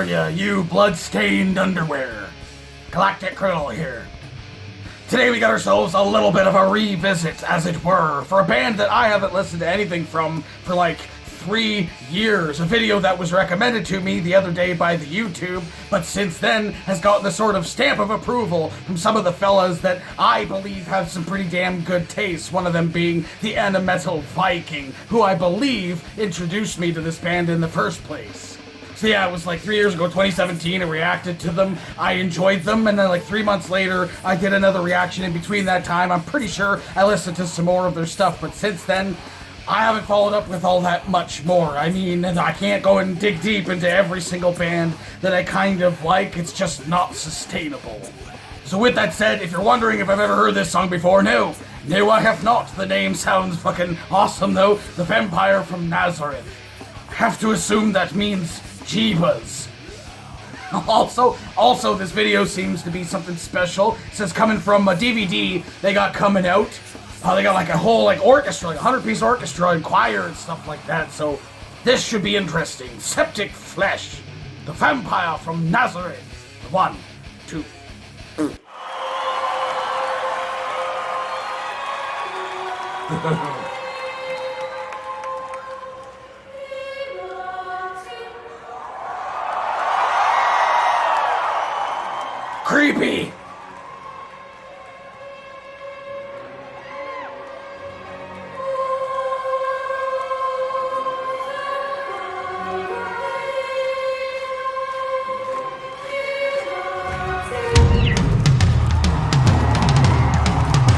ya, you blood-stained underwear? Galactic Krill here. Today we got ourselves a little bit of a revisit, as it were, for a band that I haven't listened to anything from for like 3 years. A video that was recommended to me the other day by the YouTube, but since then has gotten the sort of stamp of approval from some of the fellas that I believe have some pretty damn good taste, one of them being the Animetal Viking, who I believe introduced me to this band in the first place. So yeah, it was like 3 years ago, 2017, I reacted to them, I enjoyed them, and then like 3 months later, I did another reaction in between that time. I'm pretty sure I listened to some more of their stuff, but since then, I haven't followed up with all that much more. I mean, I can't go and dig deep into every single band that I kind of like, it's just not sustainable. So with that said, if you're wondering if I've ever heard this song before, no, I have not. The name sounds fucking awesome though, The Vampire from Nazareth. I have to assume that means Jeebas. Also, this video seems to be something special. It says coming from a DVD they got coming out. They got like a whole like orchestra, like a 100-piece orchestra and choir and stuff like that, so this should be interesting. Septicflesh, The Vampire from Nazareth. 1, 2. Creepy!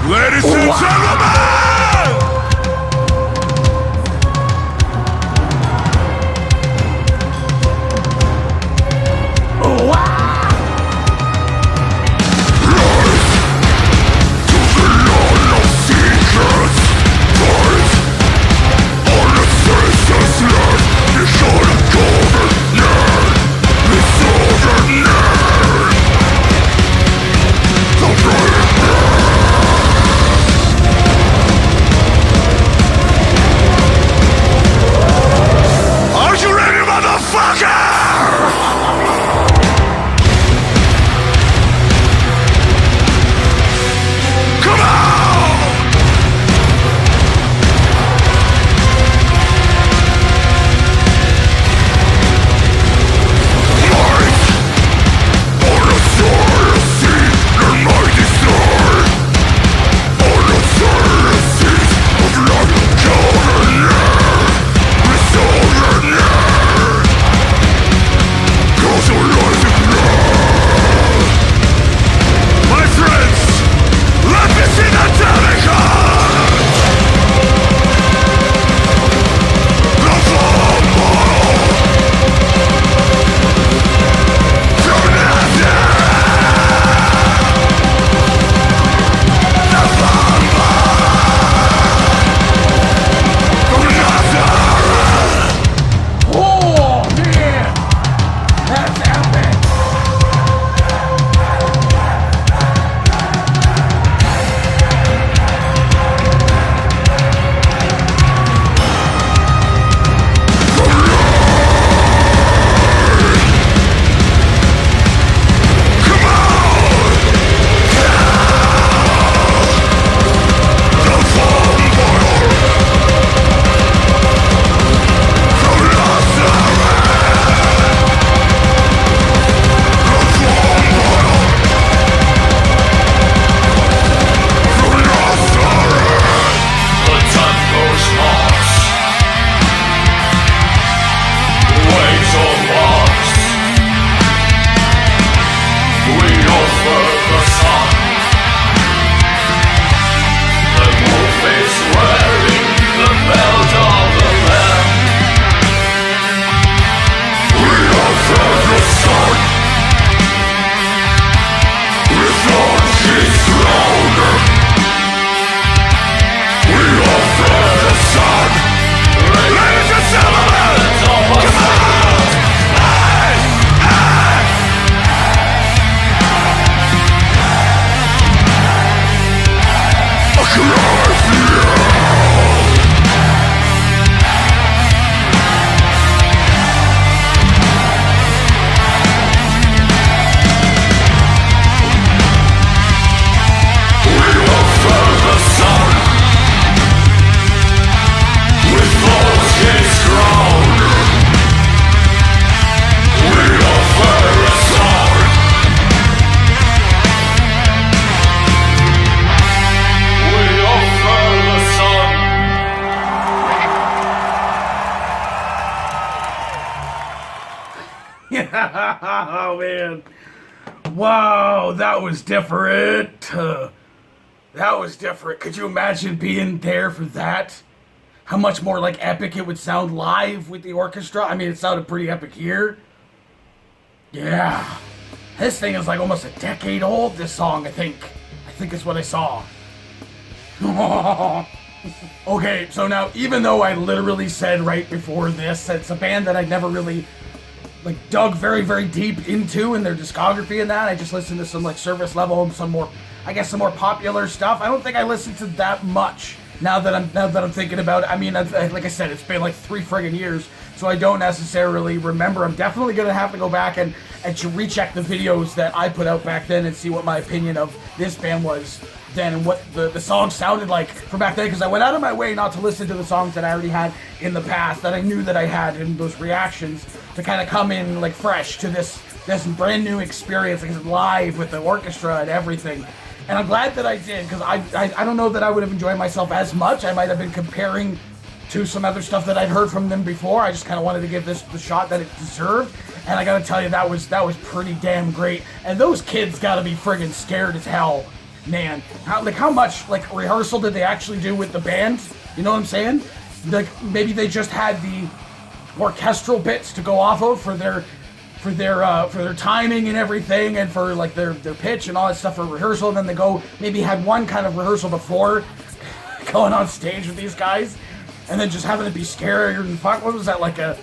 Ladies and gentlemen! Oh man. Wow, that was different. That was different. Could you imagine being there for that? How much more like epic it would sound live with the orchestra? I mean, it sounded pretty epic here. Yeah. This thing is like almost a decade old, this song, I think. I think is what I saw. Okay, so now, even though I literally said right before this that it's a band that I'd never really like dug very, very deep into in their discography and that, I just listened to some like service level and some more, I guess, some more popular stuff. I don't think I listened to that much now that I'm thinking about it. I mean, like I said, it's been like 3 friggin' years, so I don't necessarily remember. I'm definitely gonna have to go back and to recheck the videos that I put out back then and see what my opinion of this band was then and what the song sounded like from back then, because I went out of my way not to listen to the songs that I already had in the past that I knew that I had in those reactions to kind of come in like fresh to this brand new experience, like live with the orchestra and everything. And I'm glad that I did, because I don't know that I would have enjoyed myself as much. I might have been comparing to some other stuff that I'd heard from them before. I just kind of wanted to give this the shot that it deserved. And I gotta tell you, that was pretty damn great. And those kids gotta be friggin' scared as hell. Man, how much like rehearsal did they actually do with the band? You know what I'm saying? Like maybe they just had the orchestral bits to go off of for their timing and everything, and for like their pitch and all that stuff for rehearsal. And then they maybe had one kind of rehearsal before going on stage with these guys, and then just having to be scared and fuck. What was that, like a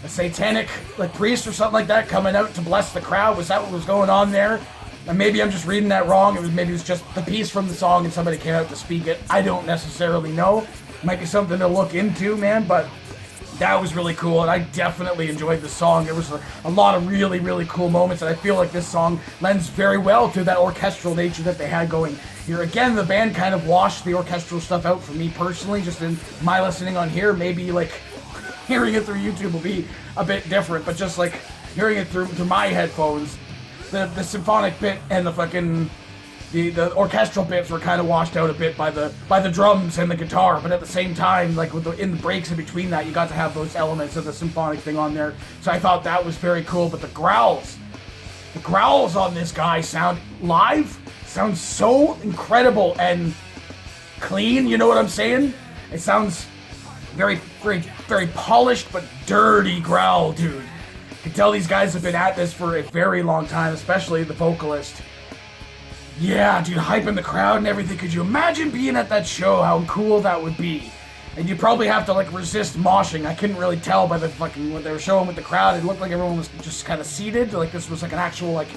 satanic like priest or something like that coming out to bless the crowd? Was that what was going on there? And maybe I'm just reading that wrong. Maybe it was just the piece from the song and somebody came out to speak it. I don't necessarily know. Might be something to look into, man, but that was really cool, and I definitely enjoyed the song. There was a lot of really, really cool moments, and I feel like this song lends very well to that orchestral nature that they had going here. Again, the band kind of washed the orchestral stuff out for me personally, just in my listening on here. Maybe like hearing it through YouTube will be a bit different, but just like hearing it through my headphones, the symphonic bit and the fucking the orchestral bits were kind of washed out a bit by the drums and the guitar, but at the same time, like in the breaks in between that, you got to have those elements of the symphonic thing on there. So I thought that was very cool. But the growls on this guy sound so incredible and clean. You know what I'm saying? It sounds very, very, very polished but dirty growl, dude. You can tell these guys have been at this for a very long time, especially the vocalist. Yeah, dude, hyping the crowd and everything. Could you imagine being at that show? How cool that would be. And you probably have to like resist moshing. I couldn't really tell by the fucking what they were showing with the crowd. It looked like everyone was just kind of seated, like this was like an actual like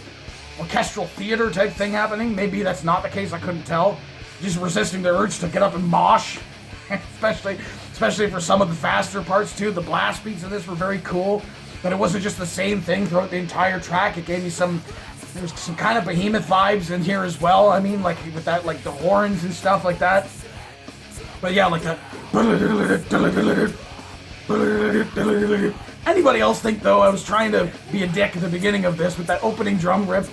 orchestral theater type thing happening. Maybe that's not the case. I couldn't tell. Just resisting the urge to get up and mosh, especially for some of the faster parts too. The blast beats of this were very cool, but it wasn't just the same thing throughout the entire track. It gave me there's some kind of Behemoth vibes in here as well. I mean, like with that, like the horns and stuff like that. But yeah, like that. Anybody else think though I was trying to be a dick at the beginning of this with that opening drum riff?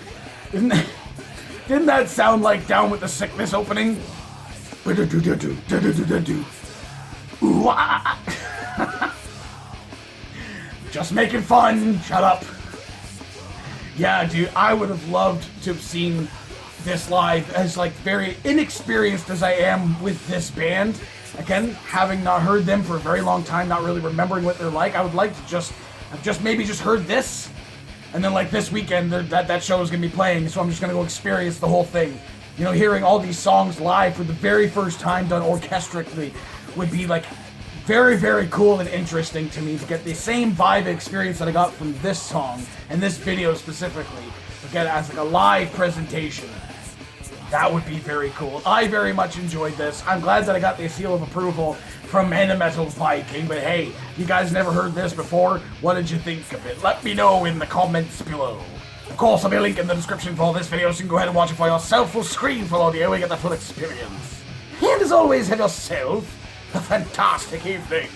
Didn't that sound like Down with the Sickness opening? Just making fun. Shut up. Yeah, dude, I would have loved to have seen this live, as like very inexperienced as I am with this band. Again, having not heard them for a very long time, not really remembering what they're like, I would like to have just maybe heard this, and then like this weekend that show is gonna be playing, so I'm just gonna go experience the whole thing. You know, hearing all these songs live for the very first time done orchestrically would be like very, very cool and interesting to me to get the same vibe experience that I got from this song and this video specifically, but get it as like a live presentation. That would be very cool. I very much enjoyed this. I'm glad that I got the seal of approval from Metal Viking, but hey, you guys never heard this before. What did you think of it? Let me know in the comments below. Of course, I'll be a link in the description for all this video, so you can go ahead and watch it for yourself. Full screen full audio, and get the full experience. And as always, have yourself a fantastic evening.